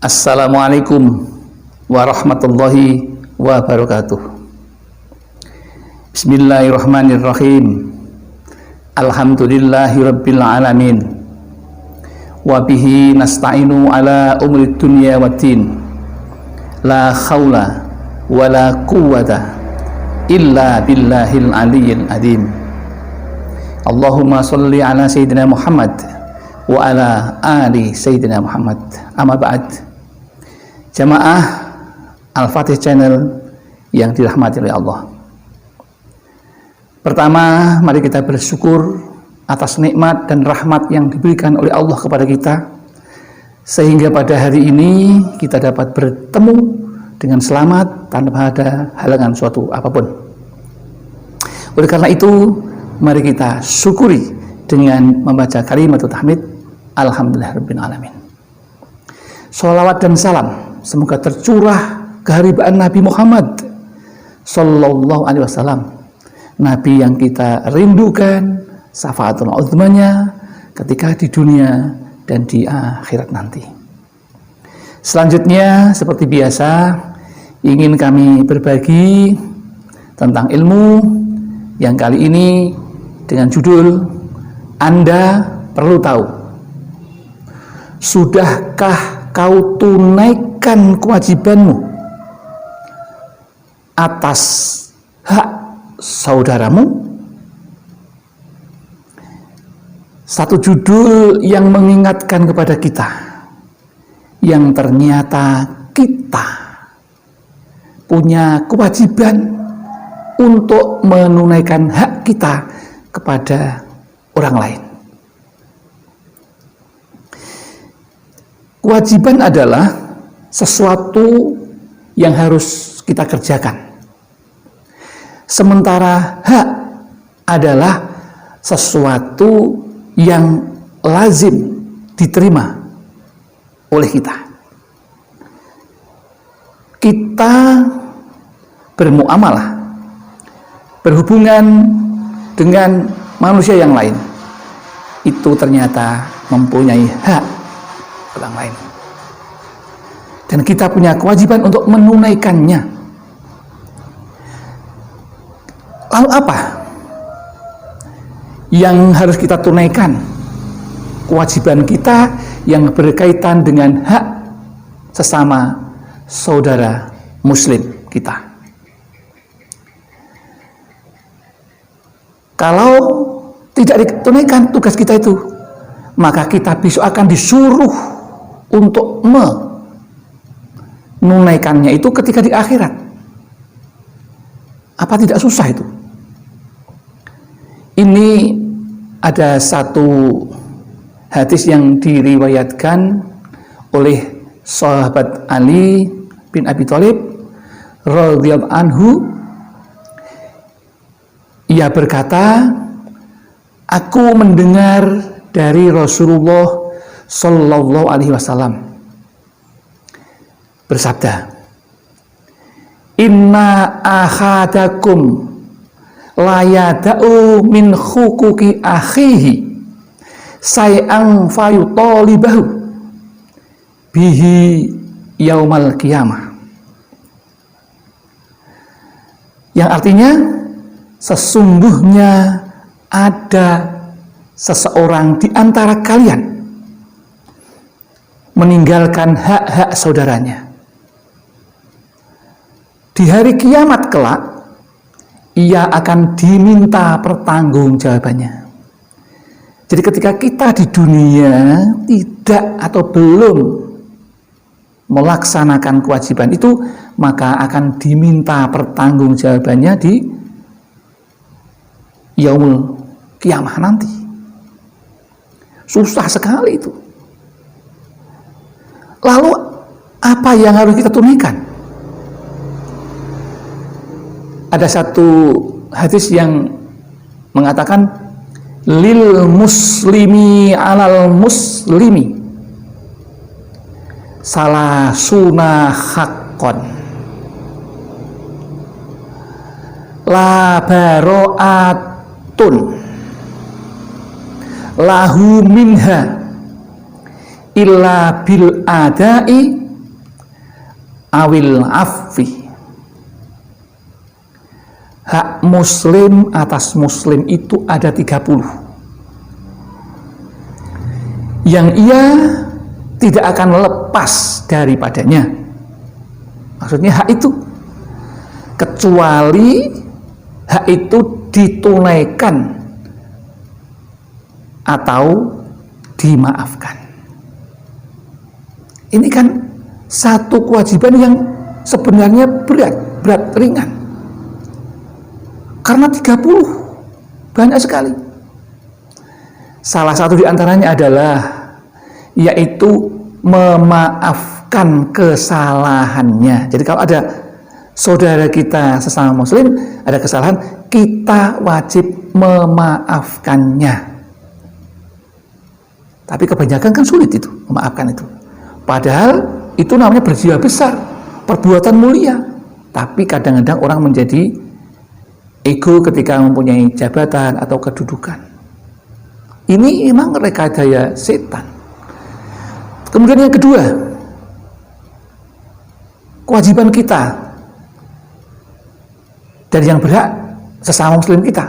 Assalamualaikum warahmatullahi wabarakatuh. Bismillahirrahmanirrahim. Alhamdulillahi rabbil alamin. Wa bihi nasta'inu ala umri dunya waddin. La khawla wa la quwwata illa billahil aliyyil azim. Allahumma sholli ala sayyidina Muhammad wa ala ali sayyidina Muhammad. Amma ba'd. Jamaah Al-Fatih Channel yang dirahmati oleh Allah. Pertama, mari kita bersyukur atas nikmat dan rahmat yang diberikan oleh Allah kepada kita, sehingga pada hari ini kita dapat bertemu dengan selamat tanpa ada halangan suatu apapun. Oleh karena itu, mari kita syukuri dengan membaca kalimat tahmid, Alhamdulillahirabbil alamin. Sholawat dan salam semoga tercurah keharibaan Nabi Muhammad Sallallahu Alaihi Wasallam, Nabi yang kita rindukan syafaatul uzmanya ketika di dunia dan di akhirat nanti. Selanjutnya, seperti biasa, ingin kami berbagi tentang ilmu yang kali ini dengan judul Anda Perlu Tahu. Sudahkah kau tunaikan kewajibanmu atas hak saudaramu? Satu judul yang mengingatkan kepada kita yang ternyata kita punya kewajiban untuk menunaikan hak kita kepada orang lain. Kewajiban adalah sesuatu yang harus kita kerjakan. Sementara hak adalah sesuatu yang lazim diterima oleh kita. Kita bermuamalah, berhubungan dengan manusia yang lain, itu ternyata mempunyai hak orang lain, dan kita punya kewajiban untuk menunaikannya. Lalu apa yang harus kita tunaikan? Kewajiban kita yang berkaitan dengan hak sesama saudara muslim kita. Kalau tidak ditunaikan tugas kita itu, maka kita besok akan disuruh untuk menunaikannya itu ketika di akhirat. Apa tidak susah itu? Ini ada satu hadis yang diriwayatkan oleh sahabat Ali bin Abi Thalib radhiyallahu anhu. Ia berkata, aku mendengar dari Rasulullah Sallallahu Alaihi Wasallam bersabda, Inna ahadakum la yada'u min hukuki akhihi say'an fayutalibahu bihi yaumal qiyamah. Yang artinya, sesungguhnya ada seseorang di antara kalian meninggalkan hak-hak saudaranya. Di hari kiamat kelak, ia akan diminta pertanggungjawabannya. Jadi ketika kita di dunia tidak atau belum melaksanakan kewajiban itu, maka akan diminta pertanggungjawabannya di yaumul kiamah nanti. Susah sekali itu. Lalu apa yang harus kita tunaikan? Ada satu hadis yang mengatakan, lil muslimi alal muslimi salasuna haqqon la baro'atun lahu minha illa bil adai awil afwi. Hak muslim atas muslim itu ada 30 yang ia tidak akan lepas daripadanya. Maksudnya hak itu, kecuali hak itu ditunaikan atau dimaafkan. Ini kan satu kewajiban yang sebenarnya berat ringan. Karena 30 banyak sekali. Salah satu diantaranya adalah yaitu memaafkan kesalahannya. Jadi kalau ada saudara kita sesama muslim ada kesalahan, kita wajib memaafkannya. Tapi kebanyakan kan sulit itu memaafkan itu. Padahal itu namanya berjiwa besar, perbuatan mulia. Tapi kadang-kadang orang menjadi ego ketika mempunyai jabatan atau kedudukan. Ini memang rekayasa setan. Kemudian yang kedua, kewajiban kita dari yang berhak sesama muslim kita,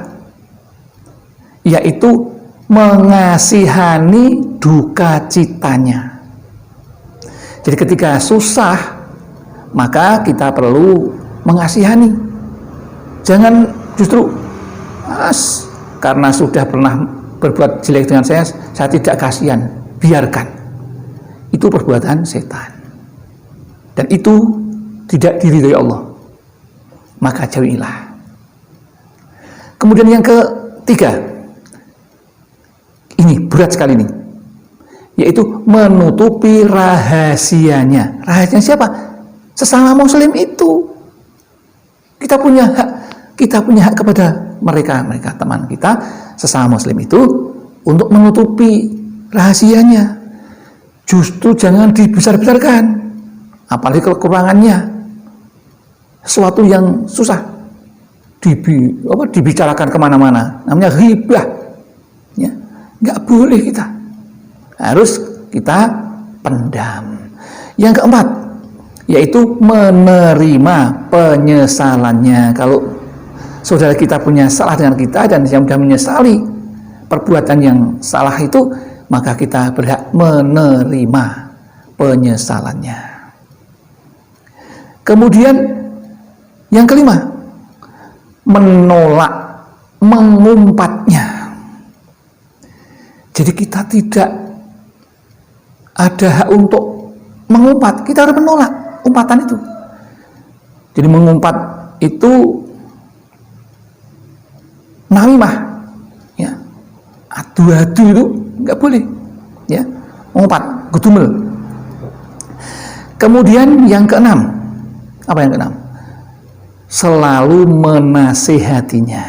yaitu mengasihani duka citanya. Jadi ketika susah, maka kita perlu mengasihani. Jangan justru karena sudah pernah berbuat jelek dengan saya tidak kasihan, biarkan. Itu perbuatan setan, dan itu tidak diridhoi Allah, maka jauhilah. Kemudian yang ketiga, ini berat sekali ini, yaitu menutupi rahasianya. Rahasianya siapa? Sesama muslim itu. Kita punya hak kepada mereka teman kita sesama muslim itu untuk menutupi rahasianya. Justru jangan dibesar-besarkan, apalagi kekurangannya, sesuatu yang susah dibicarakan kemana-mana, namanya ghibah ya. Nggak boleh, harus kita pendam. Yang keempat, yaitu menerima penyesalannya. Kalau saudara kita punya salah dengan kita dan yang sudah menyesali perbuatan yang salah itu, maka kita berhak menerima penyesalannya. Kemudian yang kelima, menolak mengumpatnya. Jadi kita tidak ada hak untuk mengumpat, kita harus menolak umpatan itu. Jadi mengumpat itu namimah, ya, adu-adu itu nggak boleh, ya, mengumpat, gudumel. Kemudian yang keenam, apa yang keenam? Selalu menasihatinya.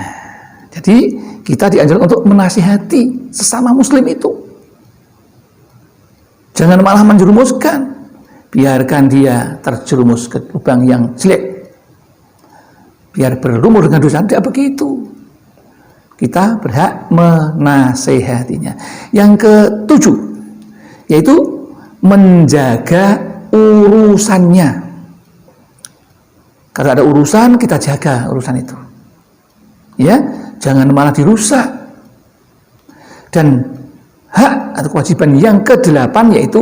Jadi kita dianjurkan untuk menasihati sesama muslim itu. Jangan malah menjerumuskan, biarkan dia terjerumus ke lubang yang jelek, biar berlumur dengan dosa. Tidak begitu. Kita berhak menasehatinya. Yang ketujuh, yaitu menjaga urusannya. Kalau ada urusan, kita jaga urusan itu, ya, jangan malah dirusak. Dan hak atau kewajiban yang kedelapan yaitu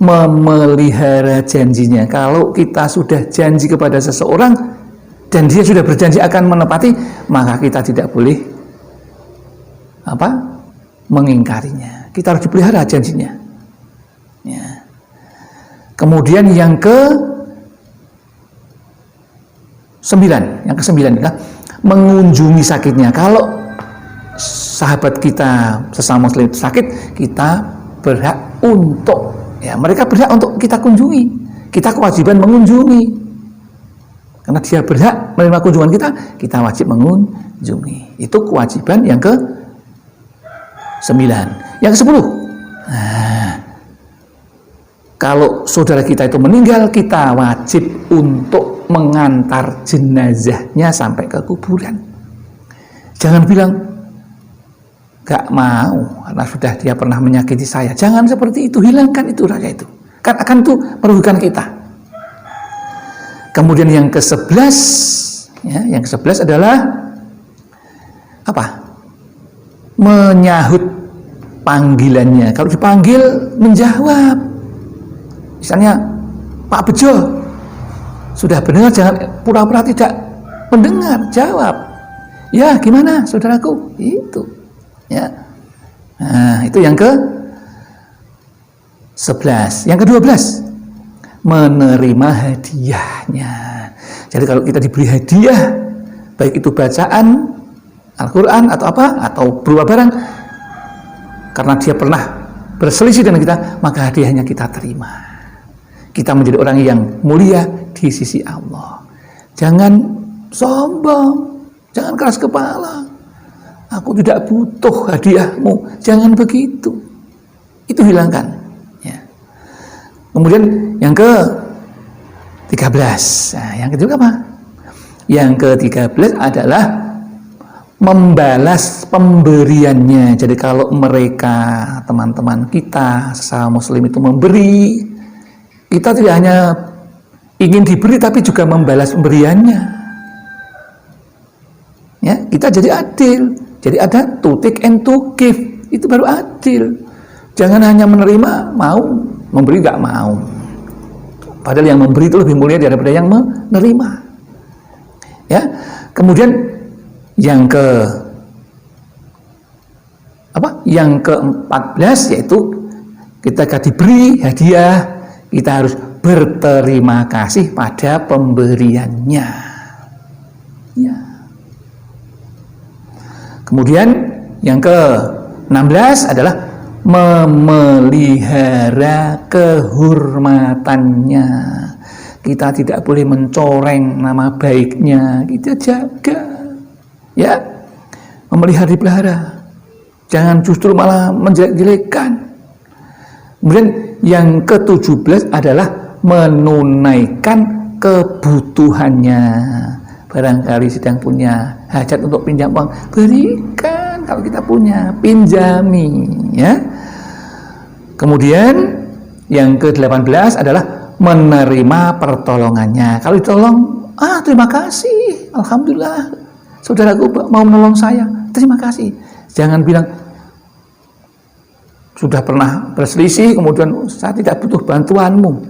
memelihara janjinya. Kalau kita sudah janji kepada seseorang dan dia sudah berjanji akan menepati, maka kita tidak boleh mengingkarinya. Kita harus dipelihara janjinya, ya. Kemudian yang kesembilan adalah mengunjungi sakitnya. Kalau sahabat kita sesama muslim sakit, kita berhak untuk, ya, mereka berhak untuk kita kunjungi. Kita kewajiban mengunjungi. Karena dia berhak menerima kunjungan kita, kita wajib mengunjungi. Itu kewajiban yang ke-9. Yang ke-10, kalau saudara kita itu meninggal, kita wajib untuk mengantar jenazahnya sampai ke kuburan. Jangan bilang gak mau karena sudah dia pernah menyakiti saya. Jangan seperti itu, hilangkan itu rasa itu. Kan akan itu merugikan kita. Kemudian yang ke-11, ya, yang ke-11 adalah apa? Menyahut panggilannya. Kalau dipanggil, menjawab. Misalnya, Pak Bejo, sudah mendengar, jangan pura-pura tidak mendengar, jawab. Ya, gimana saudaraku? Itu. Ya. Nah, itu yang ke-11. Yang ke-12, menerima hadiahnya. Jadi kalau kita diberi hadiah, baik itu bacaan Al-Quran atau apa, atau berupa barang, karena dia pernah berselisih dengan kita, maka hadiahnya kita terima. Kita menjadi orang yang mulia di sisi Allah. Jangan sombong, jangan keras kepala. Aku tidak butuh hadiahmu, jangan begitu. Itu hilangkan. Ya. Kemudian yang ke-13. Nah, yang ketiga apa? Yang ke-13 adalah membalas pemberiannya. Jadi kalau mereka, teman-teman kita, sesama muslim itu memberi, kita tidak hanya ingin diberi, tapi juga membalas pemberiannya. Ya, kita jadi adil. Jadi ada to take and to give. Itu baru adil. Jangan hanya menerima, mau, memberi gak mau. Padahal yang memberi itu lebih mulia daripada yang menerima. Ya. Kemudian yang ke-14 yaitu ketika diberi hadiah, kita harus berterima kasih pada pemberiannya. Ya. Kemudian yang ke-16 adalah memelihara kehormatannya. Kita tidak boleh mencoreng nama baiknya, kita jaga. Ya, memelihara, dipelihara. Jangan justru malah menjelek-jelekan. Kemudian yang ke-17 adalah menunaikan kebutuhannya. Barangkali sedang punya hajat untuk pinjam uang, berikan. Kalau kita punya, pinjami, ya. Kemudian yang ke-18 adalah menerima pertolongannya. Kalau ditolong, terima kasih, alhamdulillah, saudaraku mau menolong saya, terima kasih. Jangan bilang sudah pernah berselisih, kemudian saya tidak butuh bantuanmu,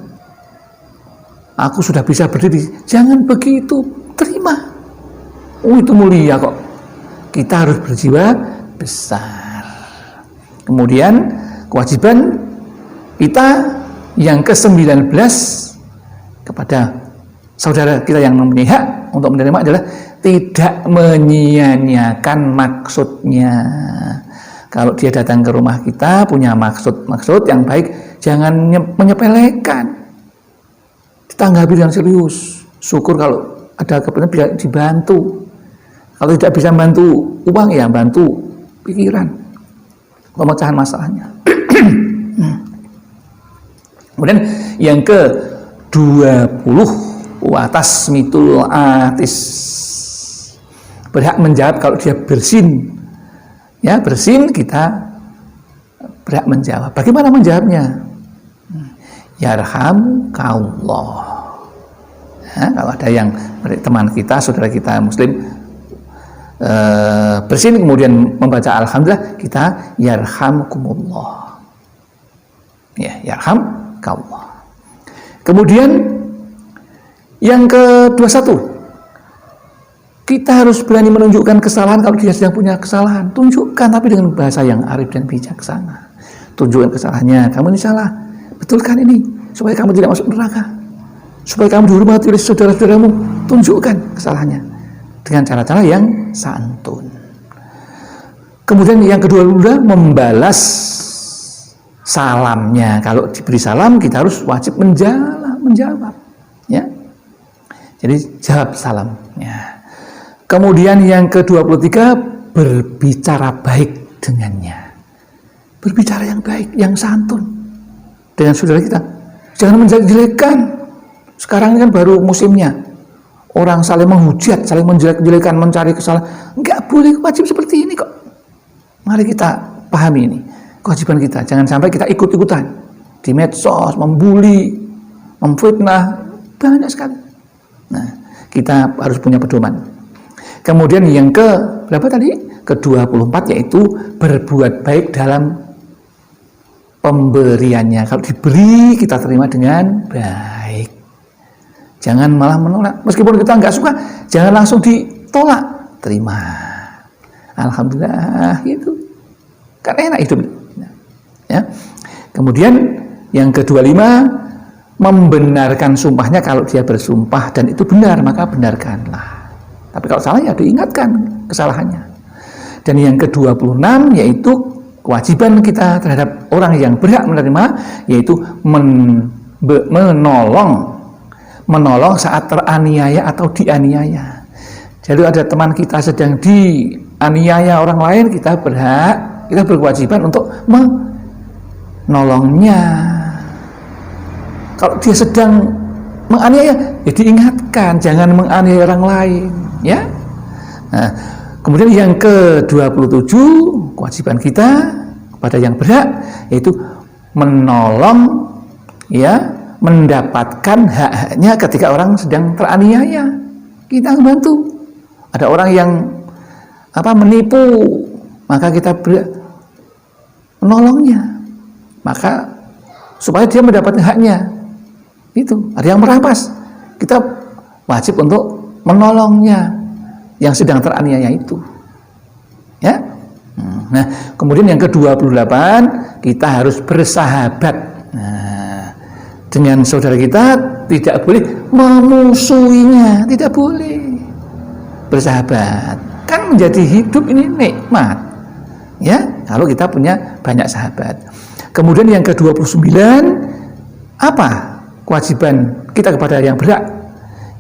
aku sudah bisa berdiri. Jangan begitu, terima. Itu mulia kok. Kita harus berjiwa besar. Kemudian kewajiban kita yang ke-19 kepada saudara kita yang mempunyai hak untuk menerima adalah tidak menyia-nyiakan maksudnya. Kalau dia datang ke rumah kita punya maksud yang baik, jangan menyepelekan. Ditanggapi dengan serius. Syukur kalau ada kepentingan bisa dibantu. Kalau tidak bisa bantu uang, ya bantu pikiran, pemecahan masalahnya. Kemudian yang ke-20, watasmitul atis, berhak menjawab kalau dia bersin. Ya, bersin kita berhak menjawab. Bagaimana menjawabnya? Yarhamkallah. Ya, kalau ada yang teman kita, saudara kita muslim bersin kemudian membaca alhamdulillah, kita yarhamkumullah. Ya, yarhamkallah. Kemudian yang ke-21, kita harus berani menunjukkan kesalahan. Kalau dia sedang punya kesalahan, tunjukkan, tapi dengan bahasa yang arif dan bijaksana. Tunjukkan kesalahannya, kamu ini salah, betulkan ini, supaya kamu tidak masuk neraka, supaya kamu dihormati oleh saudara-saudaramu. Tunjukkan kesalahannya dengan cara-cara yang santun. Kemudian yang kedua, membalas salamnya. Kalau diberi salam, kita harus wajib menjawab. Ya. Jadi jawab salamnya. Kemudian yang ke-23, berbicara baik dengannya. Berbicara yang baik, yang santun dengan saudara kita. Jangan menjelek-jelekan. Sekarang ini kan baru musimnya. Orang saling menghujat, saling menjelek-jelekan, mencari kesalahan. Enggak boleh, wajib seperti ini kok. Mari kita pahami ini, kewajiban kita. Jangan sampai kita ikut-ikutan di medsos, membuli, memfitnah, banyak sekali. Nah, kita harus punya pedoman. Kemudian yang berapa tadi? Ke-24 yaitu berbuat baik dalam pemberiannya. Kalau diberi, kita terima dengan baik. Jangan malah menolak. Meskipun kita nggak suka, jangan langsung ditolak. Terima. Alhamdulillah, itu kan enak hidup. Ya. Kemudian yang ke-25, membenarkan sumpahnya. Kalau dia bersumpah dan itu benar, maka benarkanlah. Tapi kalau salah ya diingatkan kesalahannya. Dan yang ke-26 yaitu kewajiban kita terhadap orang yang berhak menerima, yaitu menolong saat teraniaya atau dianiaya. Jadi ada teman kita sedang dianiaya orang lain, kita berkewajiban untuk menolongnya. Kalau dia sedang menganiaya, ya diingatkan jangan menganiaya orang lain, ya. Nah, kemudian yang ke-27 kewajiban kita kepada yang berhak yaitu menolong, ya, mendapatkan hak-haknya ketika orang sedang teraniaya. Kita membantu. Ada orang yang menipu, maka kita menolongnya, maka supaya dia mendapatkan haknya. Itu ada yang merampas, kita wajib untuk menolongnya yang sedang teraniaya itu, ya. Nah, kemudian yang ke-28 kita harus bersahabat. Nah, dengan saudara kita tidak boleh memusuhinya, tidak boleh. Bersahabat kan menjadi hidup ini nikmat, ya, kalau kita punya banyak sahabat. Kemudian yang ke-29 apa kewajiban kita kepada yang berhak,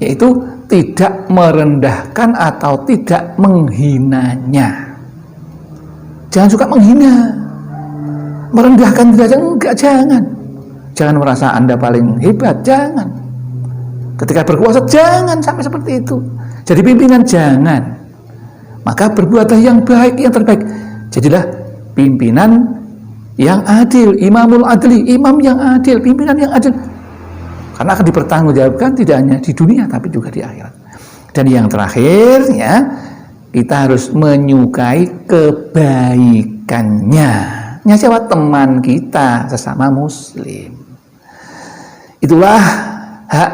yaitu tidak merendahkan atau tidak menghinanya. Jangan suka menghina, merendahkan derajat, enggak, jangan merasa Anda paling hebat, jangan. Ketika berkuasa jangan sampai seperti itu. Jadi pimpinan jangan. Maka berbuatlah yang baik, yang terbaik. Jadilah pimpinan yang adil, imamul adli, imam yang adil, pimpinan yang adil. Karena akan dipertanggungjawabkan tidak hanya di dunia tapi juga di akhirat. Dan yang terakhir, ya, kita harus menyukai kebaikannya. Siapa? Teman kita sesama muslim. Itulah hak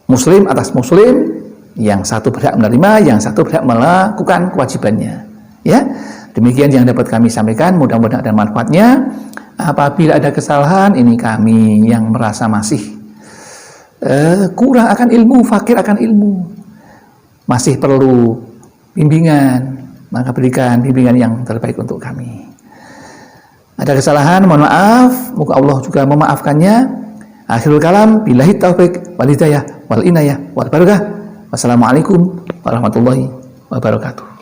muslim atas muslim, yang satu berhak menerima, yang satu berhak melakukan kewajibannya. Ya, demikian yang dapat kami sampaikan. Mudah-mudahan ada manfaatnya. Apabila ada kesalahan, ini kami yang merasa masih kurang akan ilmu, fakir akan ilmu, masih perlu bimbingan, maka berikan bimbingan yang terbaik untuk kami. Ada kesalahan, mohon maaf. Moga Allah juga memaafkannya. Akhirul kalam, billahi taufik wal hidayah wal inayah wal barakah. Wassalamualaikum warahmatullahi wabarakatuh.